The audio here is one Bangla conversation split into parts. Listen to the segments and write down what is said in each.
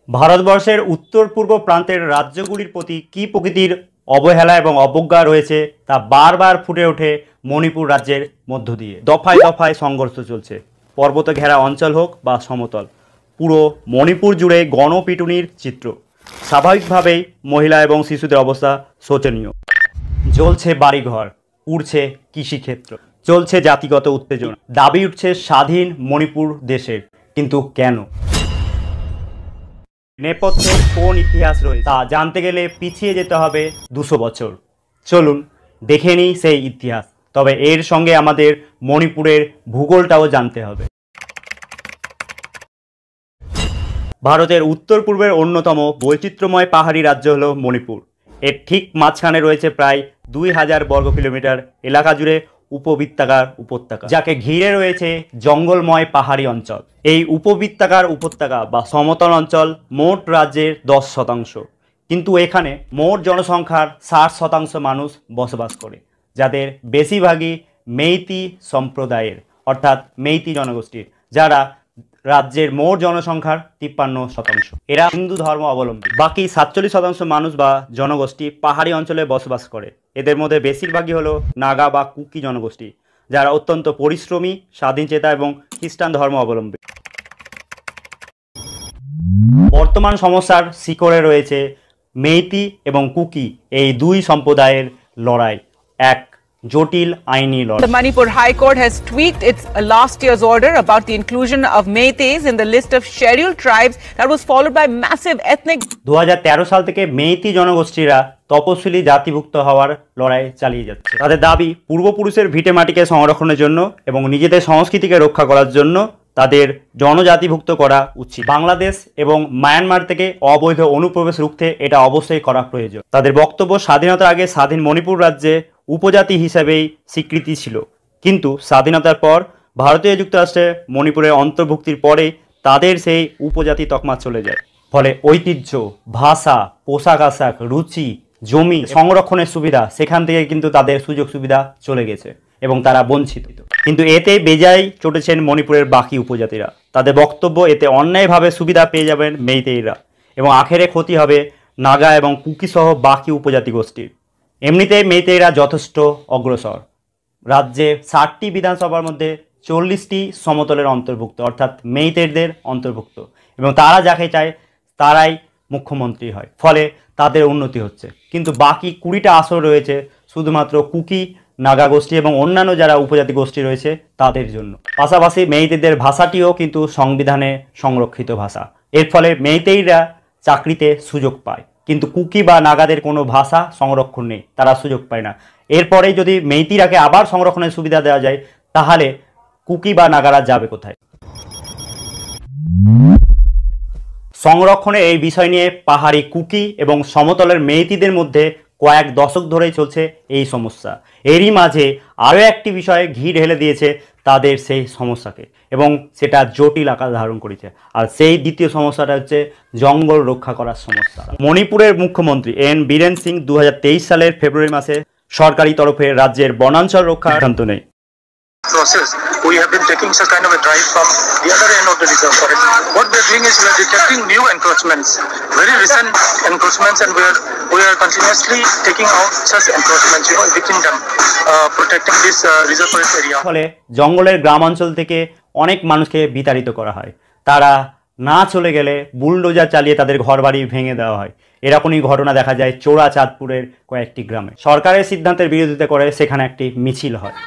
ভারতবর্ষের উত্তর পূর্ব প্রান্তের রাজ্যগুলির প্রতি কী প্রকৃতির অবহেলা এবং অবজ্ঞা রয়েছে তা বারবার ফুটে ওঠে মণিপুর রাজ্যের মধ্য দিয়ে। দফায় দফায় সংঘর্ষ চলছে, পর্বত ঘেরা অঞ্চল হোক বা সমতল, পুরো মণিপুর জুড়ে গণপিটুনির চিত্র। স্বাভাবিকভাবেই মহিলা এবং শিশুদের অবস্থা শোচনীয়। জ্বলছে বাড়িঘর, পুড়ছে কৃষিক্ষেত্র, চলছে জাতিগত উত্তেজনা, দাবি উঠছে স্বাধীন মণিপুর দেশের। কিন্তু কেন? নেপথ্যে কোন ইতিহাস রয়েছে তা জানতে গেলে পিছিয়ে যেতে হবে 200 বছর। চলুন দেখে নিই সেই ইতিহাস। তবে এর সঙ্গে আমাদের মণিপুরের ভূগোলটাও জানতে হবে। ভারতের উত্তর পূর্বের অন্যতম বৈচিত্র্যময় পাহাড়ি রাজ্য হল মণিপুর। এর ঠিক মাঝখানে রয়েছে প্রায় 2000 বর্গ কিলোমিটার এলাকা জুড়ে উপবৃত্তাকার উপত্যকা, যাকে ঘিরে রয়েছে জঙ্গলময় পাহাড়ি অঞ্চল। এই উপবৃত্তাকার উপত্যকা বা সমতল অঞ্চল মোট রাজ্যের 10%, কিন্তু এখানে মোট জনসংখ্যার 60% মানুষ বসবাস করে, যাদের বেশিরভাগই মেইতি সম্প্রদায়ের অর্থাৎ মেইতি জনগোষ্ঠীর, যারা রাজ্যের মোট জনসংখ্যার 53%। এরা হিন্দু ধর্ম অবলম্বী। বাকি 47% মানুষ বা জনগোষ্ঠী পাহাড়ি অঞ্চলে বসবাস করে। এদের মধ্যে বেশিরভাগই হলো নাগা বা কুকি জনগোষ্ঠী, যারা অত্যন্ত পরিশ্রমী, স্বাধীনচেতা এবং খ্রিস্টান ধর্ম অবলম্বী। বর্তমান সমস্যার শিকড়ে রয়েছে মেইতি এবং কুকি এই দুই সম্প্রদায়ের লড়াই, এক জটিল আইনি লড়াই। The Manipur High Court has tweaked its last year's order about the inclusion of Meiteis in the list of scheduled tribes that was followed by massive ethnic 2013 সাল থেকে মেইতি জনগোষ্ঠীরা তপশিলি জাতিভুক্ত হওয়ার লড়াই চালিয়ে যাচ্ছে। তাদের দাবি পূর্বপুরুষের ভিটেমাটিকে সংরক্ষণের জন্য এবং নিজেদের সংস্কৃতিকে রক্ষা করার জন্য তাদের জনজাতিভুক্ত করা উচিত। বাংলাদেশ এবং মায়ানমার থেকে অবৈধ অনুপ্রবেশ রুখতে এটা অবশ্যই করা প্রয়োজন। তাদের বক্তব্য, স্বাধীনতার আগে স্বাধীন মণিপুর রাজ্যে উপজাতি হিসাবেই স্বীকৃতি ছিল, কিন্তু স্বাধীনতার পর ভারতীয় যুক্তরাষ্ট্রে মণিপুরের অন্তর্ভুক্তির পরে তাদের সেই উপজাতি তকমা চলে যায়। ফলে ঐতিহ্য, ভাষা, পোশাক আশাক, রুচি, জমি সংরক্ষণের সুবিধা সেখান থেকে কিন্তু তাদের সুযোগ সুবিধা চলে গেছে এবং তারা বঞ্চিত। কিন্তু এতে বেজায় চটেছেন মণিপুরের বাকি উপজাতিরা। তাদের বক্তব্য, এতে অন্যায়ভাবে সুবিধা পেয়ে যাবেন মেইতেইরা এবং আখেরে ক্ষতি হবে নাগা এবং কুকি সহ বাকি উপজাতি গোষ্ঠীর। এমনিতেই মেইতেইরা যথেষ্ট অগ্রসর। রাজ্যে 60টি বিধানসভার মধ্যে 40টি সমতলের অন্তর্ভুক্ত, অর্থাৎ মেইতেইদের অন্তর্ভুক্ত, এবং তারা যাকে চায় তারাই মুখ্যমন্ত্রী হয়। ফলে তাদের উন্নতি হচ্ছে। কিন্তু বাকি 20টা আসন রয়েছে শুধুমাত্র কুকি, নাগা গোষ্ঠী এবং অন্যান্য যারা উপজাতি গোষ্ঠী রয়েছে তাদের জন্য। পাশাপাশি মেইতেইদের ভাষাটিও কিন্তু সংবিধানে সংরক্ষিত ভাষা। এর ফলে মেইতেইরা চাকরিতে সুযোগ পায়, কিন্তু কুকি বা নাগাদের কোনো ভাষা সংরক্ষণ নেই, তারা সুযোগ পায় না। এরপরে যদি মেইতিরাকে আবার সংরক্ষণের সুবিধা দেওয়া যায়, তাহলে কুকি বা নাগারা যাবে কোথায়? সংরক্ষণে এই বিষয় নিয়ে পাহাড়ি কুকি এবং সমতলের মেইতিদের মধ্যে কয়েক দশক ধরেই চলছে এই সমস্যা। এরই মাঝে আরও একটি বিষয়ে ঘি ঢেলে দিয়েছে তাদের সেই সমস্যাকে, এবং সেটা জটিল আকার ধারণ করেছে। আর সেই দ্বিতীয় সমস্যাটা হচ্ছে জঙ্গল রক্ষা করার সমস্যা। মণিপুরের মুখ্যমন্ত্রী এন বীরেন সিং 2023 সালের ফেব্রুয়ারি মাসে সরকারি তরফে রাজ্যের বনাঞ্চল রক্ষার সিদ্ধান্ত নেয়। Process. We have been taking such kind of a drive from the other end of the reserve forest. What we are doing is we are detecting new encroachments, very recent encroachments, and we are continuously taking out such encroachments, evicting them, protecting this reserve forest area. ফলে জঙ্গলের গ্রামাঞ্চল থেকে অনেক মানুষকে বিতাড়িত করা হয়। তারা না চলে গেলে বুলডোজার চালিয়ে তাদের ঘরবাড়ি ভেঙে দেওয়া হয়। এরকমই ঘটনা দেখা যায় চোরাচাঁদপুরের কয়েকটি গ্রামে। সরকারের সিদ্ধান্তের বিরোধিতা করে সেখানে একটি মিছিল হয়।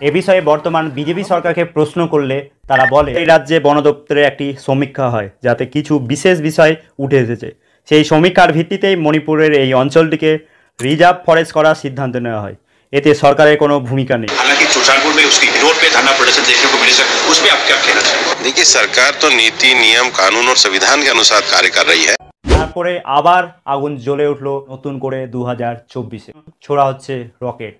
এ বিষয়ে বর্তমান বিজেপি সরকারকে প্রশ্ন করলে তারা বলে এই রাজ্যে বন দপ্তরের একটি সমীক্ষা হয়, যাতে কিছু বিশেষ বিষয় উঠে এসেছে। সেই সমীক্ষার ভিত্তিতেই মণিপুরের এই অঞ্চলটিকে রিজার্ভ ফরেস্ট করার সিদ্ধান্ত নেওয়া হয়। এতে সরকারের কোনো ভূমিকা নেই। देखिए सरकार तो नीति, नियम, कानून और संविधान के अनुसार कार्य कर रही है। তারপরে আবার আগুন জ্বলে উঠলো নতুন করে 2024-এ। ছোড়া হচ্ছে রকেট।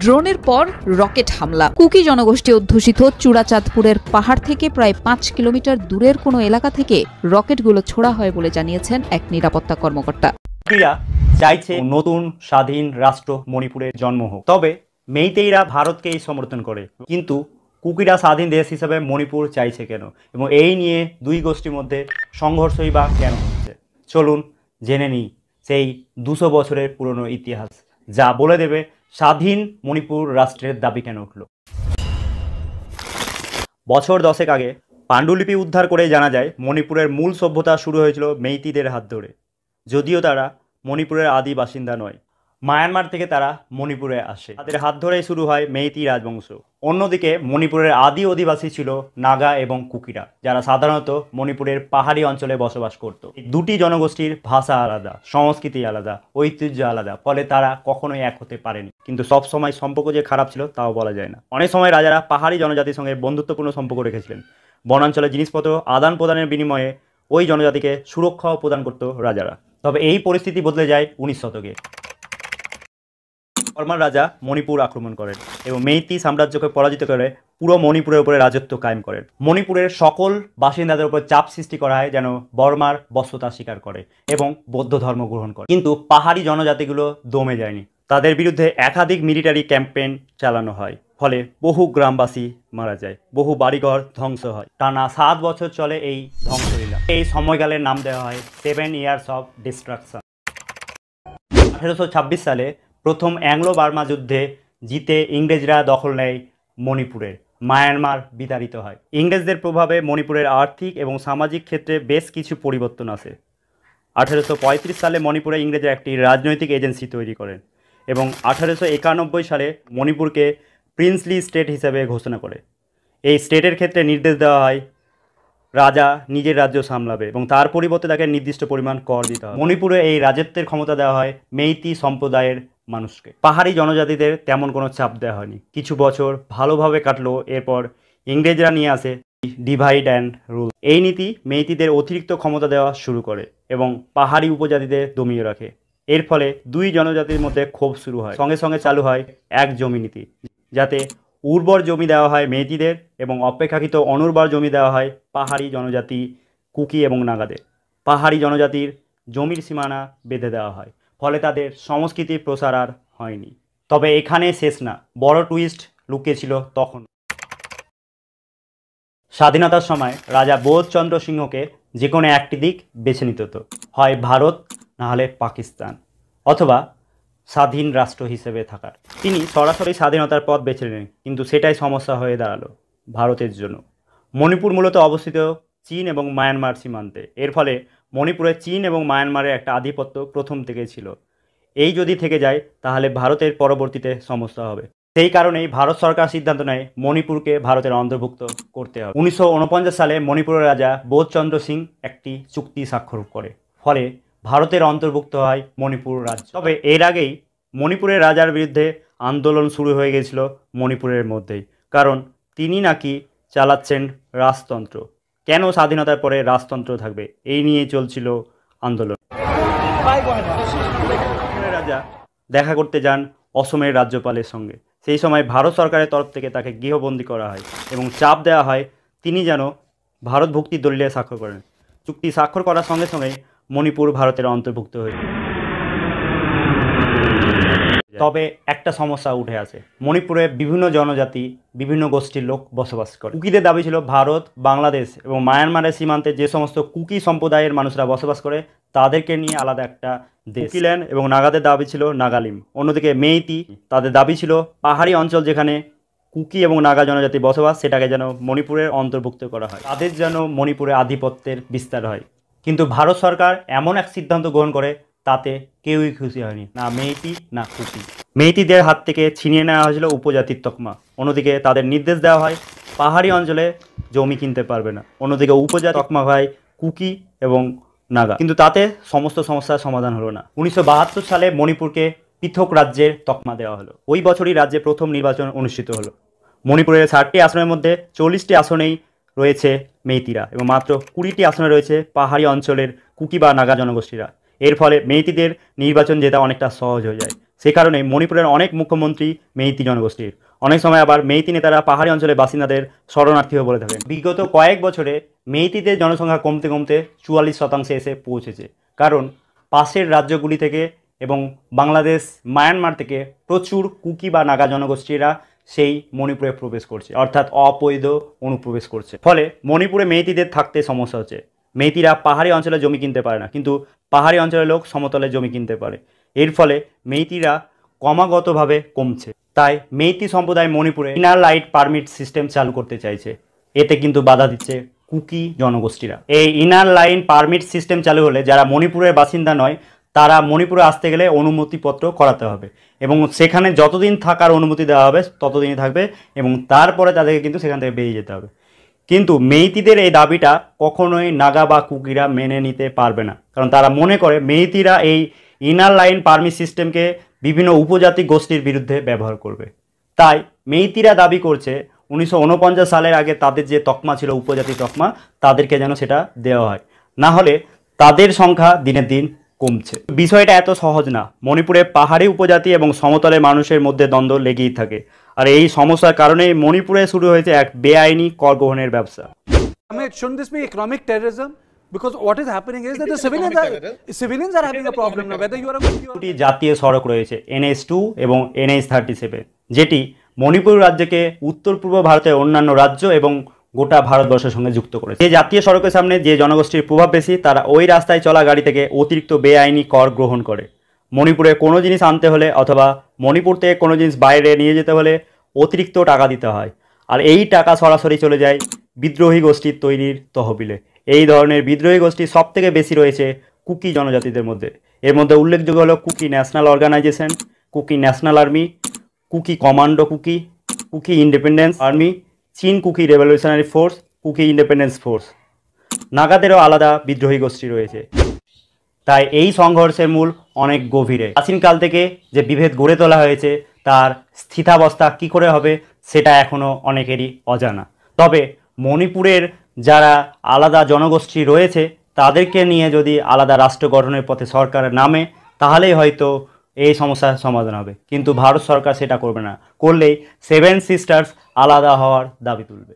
ড্রোনের পর রকেট হামলা। কুকি জনগোষ্ঠী অধ্যুষিত চূড়াচাঁদপুরের পাহাড় থেকে প্রায় 5 কিলোমিটার দূরের কোনো এলাকা থেকে রকেটগুলো ছোড়া হয় বলে জানিয়েছেন এক নিরাপত্তা কর্মকর্তা। কুকিরা চাইছে নতুন স্বাধীন রাষ্ট্র মণিপুরের জন্ম হোক। তবে মেইতেইরা ভারতকেই সমর্থন করে, কিন্তু কুকিরা স্বাধীন দেশ হিসেবে মণিপুর চাইছে কেন, এবং এই নিয়ে দুই গোষ্ঠীর মধ্যে সংঘর্ষই বা কেন হচ্ছে। চলুন জেনে নিই সেই 200 বছরের পুরনো ইতিহাস, যা বলে দেবে স্বাধীন মণিপুর রাষ্ট্রের দাবি কেন উঠল। বছর 10 আগে পাণ্ডুলিপি উদ্ধার করে জানা যায় মণিপুরের মূল সভ্যতা শুরু হয়েছিল মেইতিদের হাত ধরে। যদিও তারা মণিপুরের আদি বাসিন্দা নয়, মায়ানমার থেকে তারা মণিপুরে আসে। তাদের হাত ধরেই শুরু হয় মেইতি রাজবংশ। অন্যদিকে মণিপুরের আদি অধিবাসী ছিল নাগা এবং কুকিরা, যারা সাধারণত মণিপুরের পাহাড়ি অঞ্চলে বসবাস করত। এই দুটি জনগোষ্ঠীর ভাষা আলাদা, সংস্কৃতি আলাদা, ঐতিহ্য আলাদা, ফলে তারা কখনোই এক হতে পারেনি। কিন্তু সব সময় সম্পর্ক যে খারাপ ছিল তাও বলা যায় না। অনেক সময় রাজারা পাহাড়ি জনজাতির সঙ্গে বন্ধুত্বপূর্ণ সম্পর্ক রেখেছিলেন। বনাঞ্চলে জিনিসপত্র আদান প্রদানের বিনিময়ে ওই জনজাতিকে সুরক্ষাও প্রদান করত রাজারা। তবে এই পরিস্থিতি বদলে যায় 19 শতকে। বর্মার রাজা মণিপুর আক্রমণ করেন এবং মেইতি সাম্রাজ্যকে পরাজিত করে পুরো মণিপুরের উপরে রাজত্ব কায়েম করেন। মণিপুরের সকল বাসিন্দাদের উপর চাপ সৃষ্টি করা হয় যেন বর্মার বশ্যতা স্বীকার করে এবং বৌদ্ধ ধর্ম গ্রহণ করে। কিন্তু পাহাড়ি জনজাতিগুলো দমে যায়নি। তাদের বিরুদ্ধে একাধিক মিলিটারি ক্যাম্পেইন চালানো হয়, ফলে বহু গ্রামবাসী মারা যায়, বহু বাড়িঘর ধ্বংস হয়। টানা 7 বছর চলে এই ধ্বংসলীলা। এই সময়কালের নাম দেওয়া হয় 7 ইয়ার্স অফ ডিস্ট্রাকশন। 1826 সালে প্রথম অ্যাংলো বার্মা যুদ্ধে জিতে ইংরেজরা দখল নেয় মণিপুরের। মায়ানমার বিতাড়িত হয়। ইংরেজদের প্রভাবে মণিপুরের আর্থিক এবং সামাজিক ক্ষেত্রে বেশ কিছু পরিবর্তন আসে। 1835 সালে মণিপুরে ইংরেজরা একটি রাজনৈতিক এজেন্সি তৈরি করেন এবং 1891 সালে মণিপুরকে প্রিন্সলি স্টেট হিসেবে ঘোষণা করে। এই স্টেটের ক্ষেত্রে নির্দেশ দেওয়া হয় রাজা নিজের রাজ্য সামলাবে এবং তার পরিবর্তে তাকে নির্দিষ্ট পরিমাণ কর দিতে হয়। মণিপুরে এই রাজত্বের ক্ষমতা দেওয়া হয় মেইতি সম্প্রদায়ের মানুষকে। পাহাড়ি জনজাতিদের তেমন কোনো চাপ দেওয়া হয়নি। কিছু বছর ভালোভাবে কাটলো। এরপর ইংরেজরা নিয়ে আসে ডিভাইড অ্যান্ড রুল। এই নীতি মেইতিদের অতিরিক্ত ক্ষমতা দেওয়া শুরু করে এবং পাহাড়ি উপজাতিদের দমিয়ে রাখে। এর ফলে দুই জনজাতির মধ্যে ক্ষোভ শুরু হয়। সঙ্গে সঙ্গে চালু হয় এক জমি নীতি, যাতে উর্বর জমি দেওয়া হয় মেইতিদের এবং অপেক্ষাকৃত অনুর্বর জমি দেওয়া হয় পাহাড়ি জনজাতি কুকি এবং নাগাদের। পাহাড়ি জনজাতির জমির সীমানা বেঁধে দেওয়া হয়, ফলে তাদের সংস্কৃতির প্রসার আর হয়নি। তবে এখানে শেষ না, বড় টুইস্ট লুকিয়েছিল তখন। স্বাধীনতার সময় রাজা বোধচন্দ্র সিংহকে যে কোনো একটি দিক বেছে নিতে হতো, হয় ভারত, না হলে পাকিস্তান, অথবা স্বাধীন রাষ্ট্র হিসেবে থাকার। তিনি সরাসরি স্বাধীনতার পথ বেছে নেন, কিন্তু সেটাই সমস্যা হয়ে দাঁড়ালো ভারতের জন্য। মণিপুর মূলত অবস্থিত চীন এবং মায়ানমার সীমান্তে। এর ফলে মণিপুরে চীন এবং মায়ানমারের একটা আধিপত্য প্রথম থেকেই ছিল। এই যদি থেকে যায় তাহলে ভারতের পরবর্তীতে সমস্যা হবে। সেই কারণেই ভারত সরকার সিদ্ধান্ত নেয় মণিপুরকে ভারতের অন্তর্ভুক্ত করতে হবে। 1949 সালে মণিপুরের রাজা বোধচন্দ্র সিং একটি চুক্তি স্বাক্ষর করে, ফলে ভারতের অন্তর্ভুক্ত হয় মণিপুর রাজ্য। তবে এর আগেই মণিপুরের রাজার বিরুদ্ধে আন্দোলন শুরু হয়ে গেছিল মণিপুরের মধ্যেই, কারণ তিনি নাকি চালাচ্ছেন রাজতন্ত্র। কেন স্বাধীনতার পরে রাজতন্ত্র থাকবে, এই নিয়ে চলছিল আন্দোলন। রাজা দেখা করতে যান অসমের রাজ্যপালের সঙ্গে। সেই সময় ভারত সরকারের তরফ থেকে তাকে গৃহবন্দী করা হয় এবং চাপ দেওয়া হয় তিনি যেন ভারত ভুক্তির দলিলে স্বাক্ষর করেন। চুক্তি স্বাক্ষর করার সঙ্গে সঙ্গে মণিপুর ভারতের অন্তর্ভুক্ত হয়েছে। তবে একটা সমস্যা উঠে আসে, মণিপুরে বিভিন্ন জনজাতি, বিভিন্ন গোষ্ঠীর লোক বসবাস করে। কুকিদের দাবি ছিল ভারত, বাংলাদেশ এবং মায়ানমারের সীমান্তে যে সমস্ত কুকি সম্প্রদায়ের মানুষরা বসবাস করে তাদেরকে নিয়ে আলাদা একটা দেশ। কুকিল্যান্ড এবং নাগাদের দাবি ছিল নাগালিম। অন্যদিকে মেইতি, তাদের দাবি ছিল পাহাড়ি অঞ্চল যেখানে কুকি এবং নাগা জনজাতি বসবাস, সেটাকে যেন মণিপুরের অন্তর্ভুক্ত করা হয়, তাদের যেন মণিপুরে আধিপত্যের বিস্তার হয়। কিন্তু ভারত সরকার এমন এক সিদ্ধান্ত গ্রহণ করে তাতে কেউই খুশি হয়নি, না মেইতি না কুকি। মেইতিদের হাত থেকে ছিনিয়ে নেওয়া হয়েছিল উপজাতির তকমা। অন্যদিকে তাদের নির্দেশ দেওয়া হয় পাহাড়ি অঞ্চলে জমি কিনতে পারবে না। অন্যদিকে উপজাতি তকমা হয় কুকি এবং নাগা। কিন্তু তাতে সমস্ত সমস্যার সমাধান হলো না। 1972 সালে মণিপুরকে পৃথক রাজ্যের তকমা দেওয়া হলো। ওই বছরই রাজ্যে প্রথম নির্বাচন অনুষ্ঠিত হলো। মণিপুরের 60টি আসনের মধ্যে 40টি আসনেই রয়েছে মেইতিরা এবং মাত্র 20টি আসনে রয়েছে পাহাড়ি অঞ্চলের কুকি বা নাগা জনগোষ্ঠীরা। এর ফলে মেইতিদের নির্বাচন জেতা অনেকটা সহজ হয়ে যায়। সে কারণে মণিপুরের অনেক মুখ্যমন্ত্রী মেইতি জনগোষ্ঠীর। অনেক সময় আবার মেইতি নেতারা পাহাড়ি অঞ্চলের বাসিন্দাদের শরণার্থীও বলে থাকেন। বিগত কয়েক বছরে মেইতিদের জনসংখ্যা কমতে কমতে 44% এসে পৌঁছেছে, কারণ পাশের রাজ্যগুলি থেকে এবং বাংলাদেশ, মায়ানমার থেকে প্রচুর কুকি বা নাগা জনগোষ্ঠীরা সেই মণিপুরে প্রবেশ করছে, অর্থাৎ অবৈধ অনুপ্রবেশ করছে। ফলে মণিপুরে মেইতিদের থাকতে সমস্যা হচ্ছে। মেইতিরা পাহাড়ি অঞ্চলে জমি কিনতে পারে না, কিন্তু পাহাড়ি অঞ্চলের লোক সমতলে জমি কিনতে পারে। এর ফলে মেইতিরা ক্রমাগতভাবে কমছে। তাই মেইতি সম্প্রদায় মণিপুরে ইনার লাইট পারমিট সিস্টেম চালু করতে চাইছে। এতে কিন্তু বাধা দিচ্ছে কুকি জনগোষ্ঠীরা। এই ইনার লাইন পারমিট সিস্টেম চালু হলে যারা মণিপুরের বাসিন্দা নয় তারা মণিপুরে আসতে গেলে অনুমতিপত্র করাতে হবে, এবং সেখানে যতদিন থাকার অনুমতি দেওয়া হবে ততদিনই থাকবে, এবং তারপরে তাদেরকে কিন্তু সেখান থেকে বেরিয়ে যেতে হবে। কিন্তু মেইতিদের এই দাবিটা কখনোই নাগা বা কুকিরা মেনে নিতে পারবে না, কারণ তারা মনে করে মেইতিরা এই ইনার লাইন পারমিট সিস্টেমকে বিভিন্ন উপজাতি গোষ্ঠীর বিরুদ্ধে ব্যবহার করবে। তাই মেইতিরা দাবি করছে 1949 সালের আগে তাদের যে তকমা ছিল উপজাতি তকমা, তাদেরকে যেন সেটা দেওয়া হয়, না হলে তাদের সংখ্যা দিনের দিন কমছে। বিষয়টা এত সহজ না। মণিপুরে পাহাড়ি উপজাতি এবং সমতলের মানুষের মধ্যে দ্বন্দ্ব লেগেই থাকে, আর এই সমস্যার কারণেই মণিপুরে শুরু হয়েছে এক বেআইনি কর গ্রহণের ব্যবসা। Shouldn't this be economic terrorism? Because what is happening is that the civilians are having a problem now. Whether you are দুটি জাতীয় সড়ক রয়েছে, NH2 এবং NH37, যেটি মণিপুর রাজ্যকে উত্তর পূর্ব ভারতের অন্যান্য রাজ্য এবং গোটা ভারতবর্ষের সঙ্গে যুক্ত করেছে। যে জাতীয় সড়কের সামনে যে জনগোষ্ঠীর প্রভাব বেশি, তারা ওই রাস্তায় চলা গাড়ি থেকে অতিরিক্ত বেআইনি কর গ্রহণ করে। মণিপুরে কোনো জিনিস আনতে হলে অথবা মণিপুর থেকে কোনো জিনিস বাইরে নিয়ে যেতে হলে অতিরিক্ত টাকা দিতে হয়, আর এই টাকা সরাসরি চলে যায় বিদ্রোহী গোষ্ঠীর তৈরির তহবিলে। এই ধরনের বিদ্রোহী গোষ্ঠী সব থেকে বেশি রয়েছে কুকি জনজাতিদের মধ্যে। এর মধ্যে উল্লেখযোগ্য হলো Kuki national organisation, Kuki national army, Kuki commando Kuki, Kuki independence army, Chin Kuki revolutionary force, Kuki independence force. নাগাদেরও আলাদা বিদ্রোহী গোষ্ঠী রয়েছে। তাই এই সংঘর্ষের মূল অনেক গভীরে। প্রাচীনকাল থেকে যে বিভেদ গড়ে তোলা হয়েছে তার স্থিতাবস্থা কী করে হবে সেটা এখনও অনেকেরই অজানা। তবে মণিপুরের যারা আলাদা জনগোষ্ঠী রয়েছে তাদেরকে নিয়ে যদি আলাদা রাষ্ট্র গঠনের পথে সরকার নামে, তাহলেই হয়তো এই সমস্যার সমাধান হবে। কিন্তু ভারত সরকার সেটা করবে না, করলেই 7 সিস্টার্স আলাদা হওয়ার দাবি তুলবে।